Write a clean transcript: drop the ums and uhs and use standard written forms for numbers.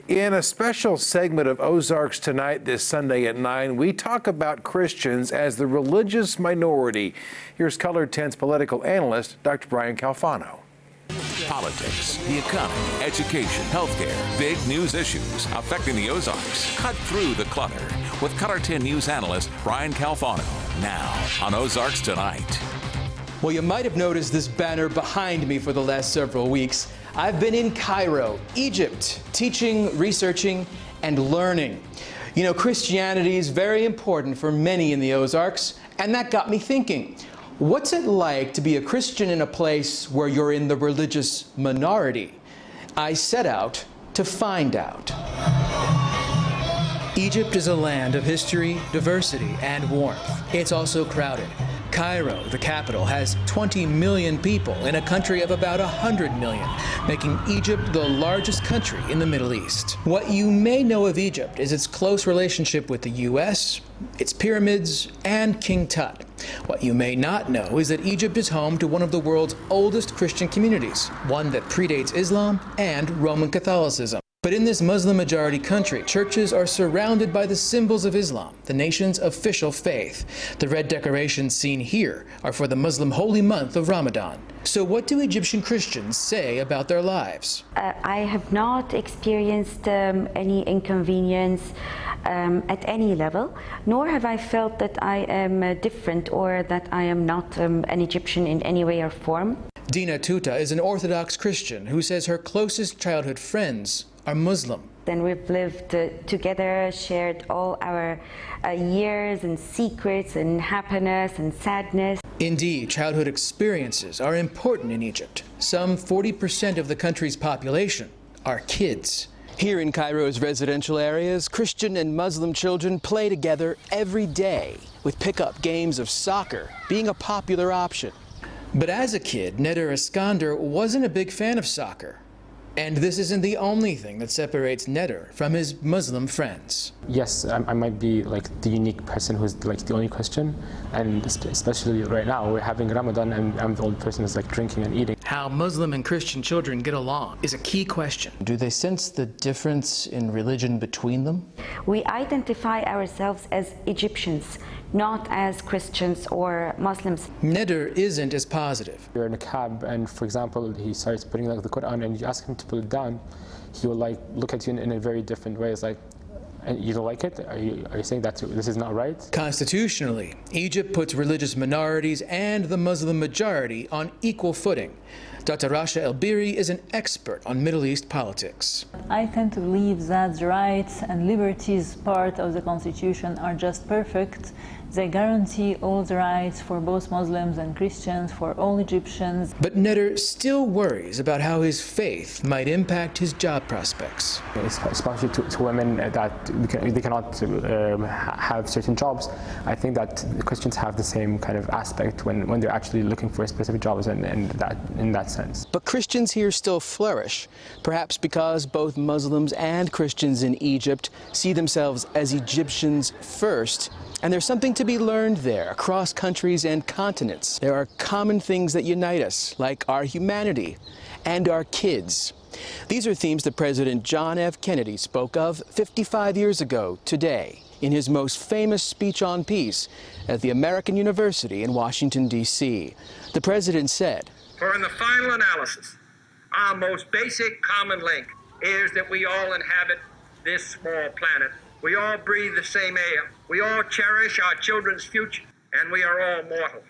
In a special segment of Ozarks Tonight this Sunday at 9, we talk about Christians as the religious minority. Here's Color 10's political analyst, Dr. Brian Calfano. Politics, the economy, education, healthcare, big news issues affecting the Ozarks. Cut through the clutter with Color 10 News analyst Brian Calfano. Now on Ozarks Tonight. Well, you might have noticed this banner behind me for the last several weeks. I've been in Cairo, Egypt, teaching, researching, and learning. You know, Christianity is very important for many in the Ozarks, and that got me thinking, what's it like to be a Christian in a place where you're in the religious minority? I set out to find out. Egypt is a land of history, diversity, and warmth. It's also crowded. Cairo, the capital, has 20 million people in a country of about 100 million, making Egypt the largest country in the Middle East. What you may know of Egypt is its close relationship with the U.S., its pyramids, and King Tut. What you may not know is that Egypt is home to one of the world's oldest Christian communities, one that predates Islam and Roman Catholicism. But in this Muslim-majority country, churches are surrounded by the symbols of Islam, the nation's official faith. The red decorations seen here are for the Muslim holy month of Ramadan. So what do Egyptian Christians say about their lives? I have not experienced any inconvenience at any level, nor have I felt that I am different or that I am not an Egyptian in any way or form. Dina Tuta is an Orthodox Christian who says her closest childhood friends are Muslim. Then we've lived together, shared all our years and secrets and happiness and sadness. Indeed, childhood experiences are important in Egypt. Some 40% of the country's population are kids. Here in Cairo's residential areas, Christian and Muslim children play together every day, with pickup games of soccer being a popular option. But as a kid, Neder Iskander wasn't a big fan of soccer. And this isn't the only thing that separates Neder from his Muslim friends. Yes, I might be like the unique person who's like the only Christian, and especially right now we're having Ramadan and I'm the only person who's like drinking and eating. How Muslim and Christian children get along is a key question. Do they sense the difference in religion between them? We identify ourselves as Egyptians, not as Christians or Muslims. Neder isn't as positive. You're in a cab and, for example, he starts putting like the Quran and you ask him to put it down, he will like look at you in a very different way. It's like, and you don't like it? Are you saying that this is not right? Constitutionally, Egypt puts religious minorities and the Muslim majority on equal footing. Dr. Rasha El-Biri is an expert on Middle East politics. I tend to believe that the rights and liberties part of the Constitution are just perfect. They guarantee all the rights for both Muslims and Christians, for all Egyptians. But Neder still worries about how his faith might impact his job prospects. Especially to women that they cannot have certain jobs. I think that the Christians have the same kind of aspect when they're actually looking for specific jobs in that sense. But Christians here still flourish, perhaps because both Muslims and Christians in Egypt see themselves as Egyptians first. And there's something to be learned there across countries and continents. There are common things that unite us, like our humanity and our kids. These are themes that President John F. Kennedy spoke of 55 years ago today in his most famous speech on peace at the American University in Washington, D.C. The president said, "For in the final analysis, our most basic common link is that we all inhabit this small planet. We all breathe the same air. We all cherish our children's future, and we are all mortal.